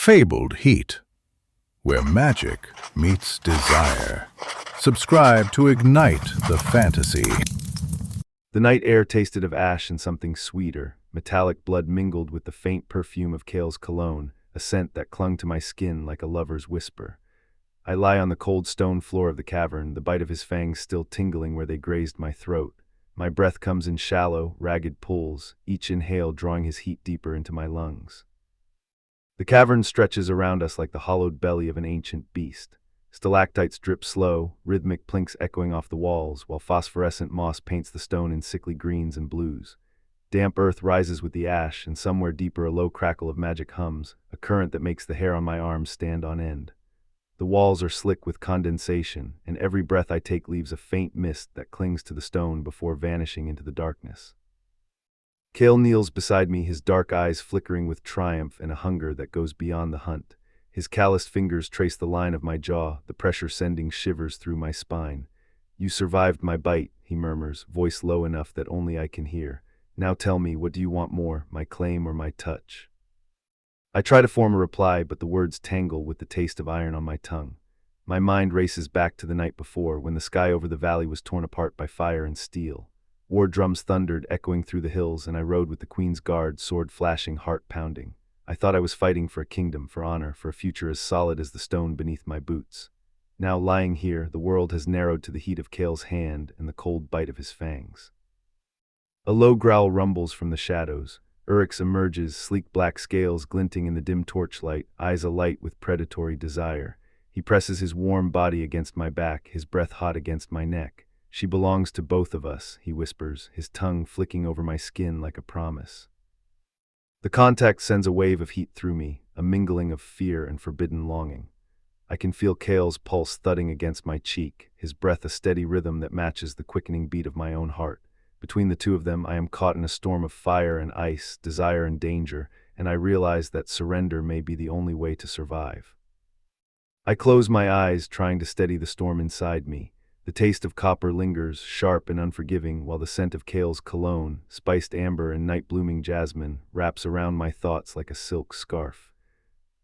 fabled heat, where magic meets desire. Subscribe to ignite the fantasy. The night air tasted of ash and something sweeter. Metallic blood mingled with the faint perfume of Kael's cologne, a scent that clung to my skin like a lover's whisper. I lie on the cold stone floor of the cavern, the bite of his fangs still tingling where they grazed my throat. My breath comes in shallow, ragged pulls, each inhale drawing his heat deeper into my lungs. The cavern stretches around us like the hollowed belly of an ancient beast. Stalactites drip slow, rhythmic plinks echoing off the walls, while phosphorescent moss paints the stone in sickly greens and blues. Damp earth rises with the ash, and somewhere deeper a low crackle of magic hums, a current that makes the hair on my arms stand on end. The walls are slick with condensation, and every breath I take leaves a faint mist that clings to the stone before vanishing into the darkness. Kael kneels beside me, his dark eyes flickering with triumph and a hunger that goes beyond the hunt. His calloused fingers trace the line of my jaw, the pressure sending shivers through my spine. "You survived my bite," he murmurs, voice low enough that only I can hear. "Now tell me, what do you want more, my claim or my touch?" I try to form a reply, but the words tangle with the taste of iron on my tongue. My mind races back to the night before, when the sky over the valley was torn apart by fire and steel. War drums thundered, echoing through the hills, and I rode with the Queen's Guard, sword flashing, heart pounding. I thought I was fighting for a kingdom, for honor, for a future as solid as the stone beneath my boots. Now, lying here, the world has narrowed to the heat of Kael's hand and the cold bite of his fangs. A low growl rumbles from the shadows. Eryx emerges, sleek black scales glinting in the dim torchlight, eyes alight with predatory desire. He presses his warm body against my back, his breath hot against my neck. "She belongs to both of us," he whispers, his tongue flicking over my skin like a promise. The contact sends a wave of heat through me, a mingling of fear and forbidden longing. I can feel Kael's pulse thudding against my cheek, his breath a steady rhythm that matches the quickening beat of my own heart. Between the two of them, I am caught in a storm of fire and ice, desire and danger, and I realize that surrender may be the only way to survive. I close my eyes, trying to steady the storm inside me. The taste of copper lingers, sharp and unforgiving, while the scent of Kael's cologne, spiced amber and night-blooming jasmine, wraps around my thoughts like a silk scarf.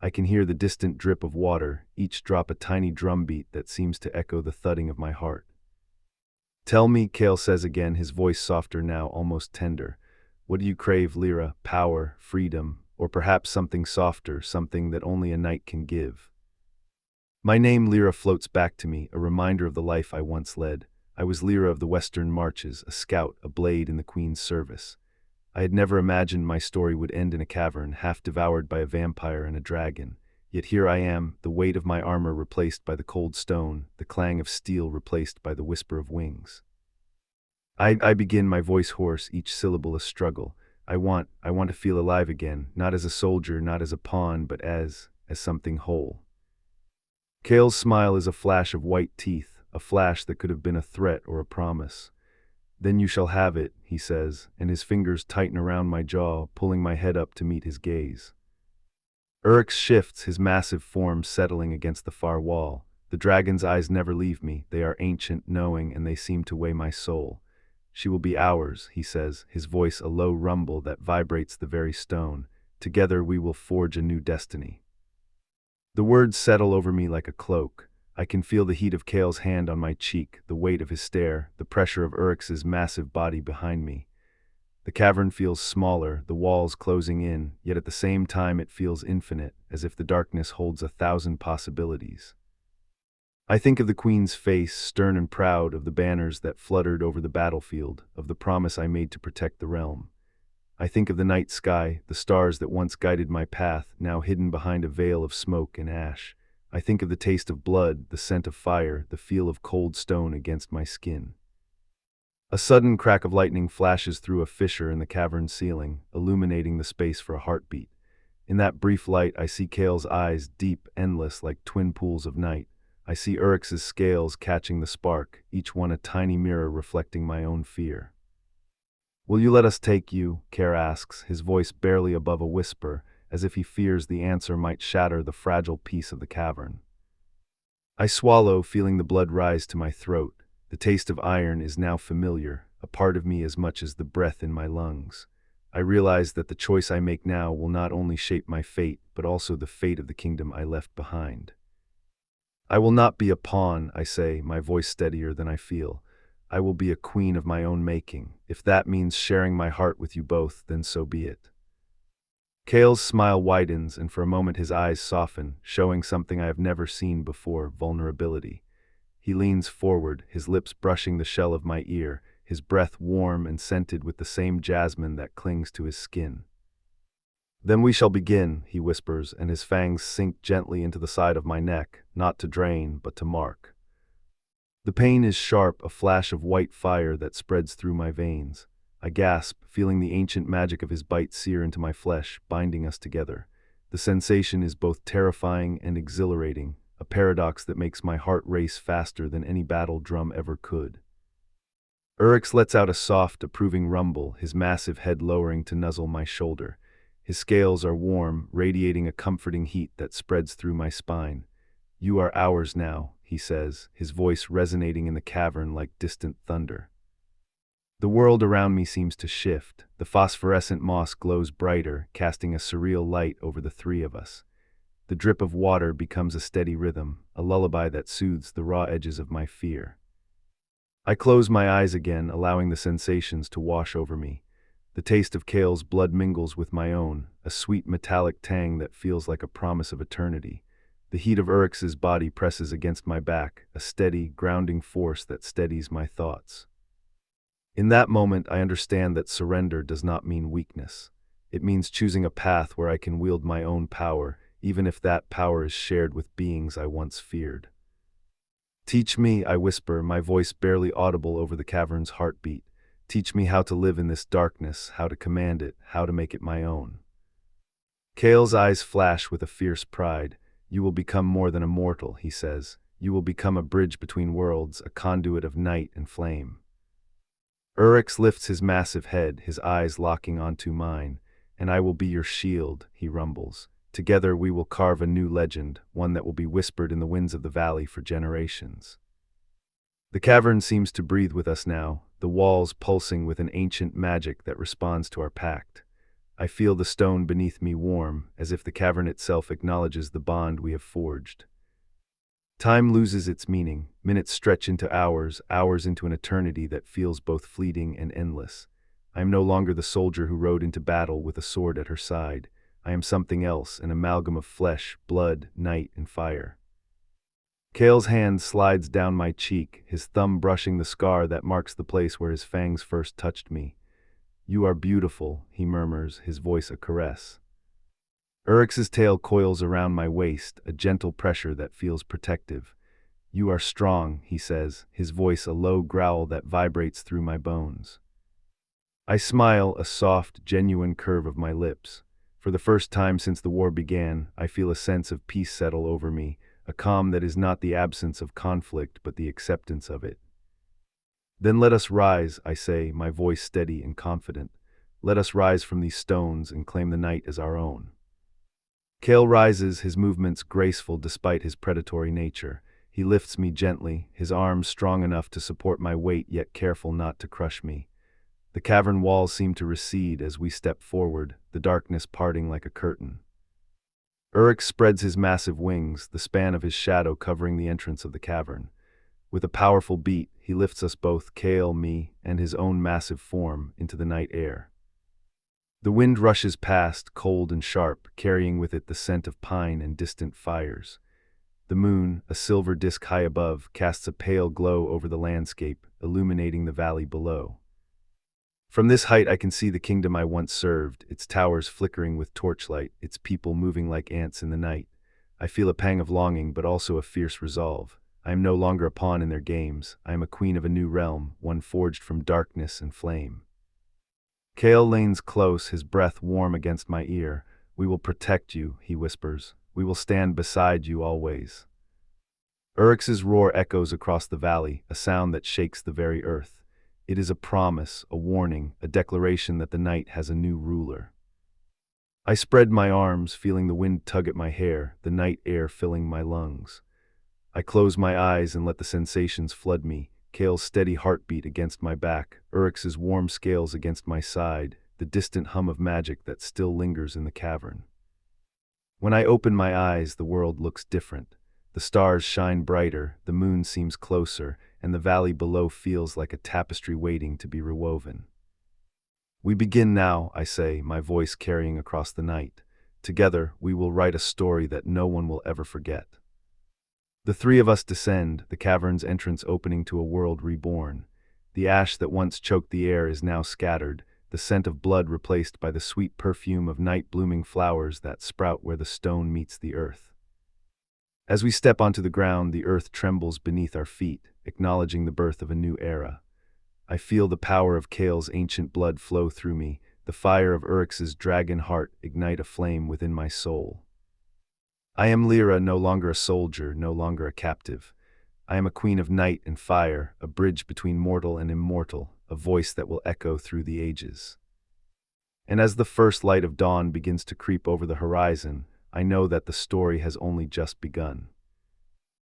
I can hear the distant drip of water, each drop a tiny drumbeat that seems to echo the thudding of my heart. "Tell me," Kael says again, his voice softer now, almost tender. "What do you crave, Lyra? Power, freedom, or perhaps something softer, something that only a night can give?" My name, Lyra, floats back to me, a reminder of the life I once led. I was Lyra of the Western Marches, a scout, a blade in the Queen's service. I had never imagined my story would end in a cavern, half devoured by a vampire and a dragon. Yet here I am, the weight of my armor replaced by the cold stone, the clang of steel replaced by the whisper of wings. I begin, my voice hoarse, each syllable a struggle. I want to feel alive again, not as a soldier, not as a pawn, but as something whole. Kael's smile is a flash of white teeth, a flash that could have been a threat or a promise. "Then you shall have it," he says, and his fingers tighten around my jaw, pulling my head up to meet his gaze. Eryx shifts, his massive form settling against the far wall. The dragon's eyes never leave me, they are ancient, knowing, and they seem to weigh my soul. "She will be ours," he says, his voice a low rumble that vibrates the very stone. "Together we will forge a new destiny." The words settle over me like a cloak. I can feel the heat of Kael's hand on my cheek, the weight of his stare, the pressure of Eryx's massive body behind me. The cavern feels smaller, the walls closing in, yet at the same time it feels infinite, as if the darkness holds 1,000 possibilities. I think of the Queen's face, stern and proud, of the banners that fluttered over the battlefield, of the promise I made to protect the realm. I think of the night sky, the stars that once guided my path, now hidden behind a veil of smoke and ash. I think of the taste of blood, the scent of fire, the feel of cold stone against my skin. A sudden crack of lightning flashes through a fissure in the cavern ceiling, illuminating the space for a heartbeat. In that brief light, I see Kael's eyes, deep, endless, like twin pools of night. I see Eryx's scales catching the spark, each one a tiny mirror reflecting my own fear. "Will you let us take you?" Kael asks, his voice barely above a whisper, as if he fears the answer might shatter the fragile peace of the cavern. I swallow, feeling the blood rise to my throat. The taste of iron is now familiar, a part of me as much as the breath in my lungs. I realize that the choice I make now will not only shape my fate, but also the fate of the kingdom I left behind. I will not be a pawn, I say, my voice steadier than I feel. I will be a queen of my own making. If that means sharing my heart with you both, then so be it. Kael's smile widens, and for a moment his eyes soften, showing something I have never seen before: vulnerability. He leans forward, his lips brushing the shell of my ear, his breath warm and scented with the same jasmine that clings to his skin. "Then we shall begin," he whispers, and his fangs sink gently into the side of my neck, not to drain, but to mark. The pain is sharp, a flash of white fire that spreads through my veins. I gasp, feeling the ancient magic of his bite sear into my flesh, binding us together. The sensation is both terrifying and exhilarating, a paradox that makes my heart race faster than any battle drum ever could. Eryx lets out a soft, approving rumble, his massive head lowering to nuzzle my shoulder. His scales are warm, radiating a comforting heat that spreads through my spine. "You are ours now," he says, his voice resonating in the cavern like distant thunder. The world around me seems to shift. The phosphorescent moss glows brighter, casting a surreal light over the three of us. The drip of water becomes a steady rhythm, a lullaby that soothes the raw edges of my fear. I close my eyes again, allowing the sensations to wash over me. The taste of Kael's blood mingles with my own, a sweet metallic tang that feels like a promise of eternity. The heat of Eryx's body presses against my back, a steady, grounding force that steadies my thoughts. In that moment, I understand that surrender does not mean weakness. It means choosing a path where I can wield my own power, even if that power is shared with beings I once feared. "Teach me," I whisper, my voice barely audible over the cavern's heartbeat. "Teach me how to live in this darkness, how to command it, how to make it my own." Kael's eyes flash with a fierce pride. "You will become more than a mortal," he says. "You will become a bridge between worlds, a conduit of night and flame." Eryx lifts his massive head, his eyes locking onto mine. "And I will be your shield," he rumbles. "Together we will carve a new legend, one that will be whispered in the winds of the valley for generations." The cavern seems to breathe with us now, the walls pulsing with an ancient magic that responds to our pact. I feel the stone beneath me warm, as if the cavern itself acknowledges the bond we have forged. Time loses its meaning. Minutes stretch into hours, hours into an eternity that feels both fleeting and endless. I am no longer the soldier who rode into battle with a sword at her side. I am something else, an amalgam of flesh, blood, night, and fire. Kael's hand slides down my cheek, his thumb brushing the scar that marks the place where his fangs first touched me. "You are beautiful," he murmurs, his voice a caress. Eryx's tail coils around my waist, a gentle pressure that feels protective. "You are strong," he says, his voice a low growl that vibrates through my bones. I smile, a soft, genuine curve of my lips. For the first time since the war began, I feel a sense of peace settle over me, a calm that is not the absence of conflict but the acceptance of it. "Then let us rise," I say, my voice steady and confident. "Let us rise from these stones and claim the night as our own." Kael rises, his movements graceful despite his predatory nature. He lifts me gently, his arms strong enough to support my weight yet careful not to crush me. The cavern walls seem to recede as we step forward, the darkness parting like a curtain. Eryx spreads his massive wings, the span of his shadow covering the entrance of the cavern. With a powerful beat, he lifts us both, Kael, me, and his own massive form, into the night air. The wind rushes past, cold and sharp, carrying with it the scent of pine and distant fires. The moon, a silver disk high above, casts a pale glow over the landscape, illuminating the valley below. From this height I can see the kingdom I once served, its towers flickering with torchlight, its people moving like ants in the night. I feel a pang of longing, but also a fierce resolve. I am no longer a pawn in their games. I am a queen of a new realm, one forged from darkness and flame. Kael leans close, his breath warm against my ear. "We will protect you," he whispers. "We will stand beside you always." Eryx's roar echoes across the valley, a sound that shakes the very earth. It is a promise, a warning, a declaration that the night has a new ruler. I spread my arms, feeling the wind tug at my hair, the night air filling my lungs. I close my eyes and let the sensations flood me. Kael's steady heartbeat against my back, Eryx's warm scales against my side, the distant hum of magic that still lingers in the cavern. When I open my eyes, the world looks different. The stars shine brighter, the moon seems closer, and the valley below feels like a tapestry waiting to be rewoven. We begin now, I say, my voice carrying across the night. Together, we will write a story that no one will ever forget. The three of us descend, the cavern's entrance opening to a world reborn. The ash that once choked the air is now scattered, the scent of blood replaced by the sweet perfume of night-blooming flowers that sprout where the stone meets the earth. As we step onto the ground, the earth trembles beneath our feet, acknowledging the birth of a new era. I feel the power of Kael's ancient blood flow through me, the fire of Eryx's dragon heart ignite a flame within my soul. I am Lyra, no longer a soldier, no longer a captive. I am a queen of night and fire, a bridge between mortal and immortal, a voice that will echo through the ages. And as the first light of dawn begins to creep over the horizon, I know that the story has only just begun.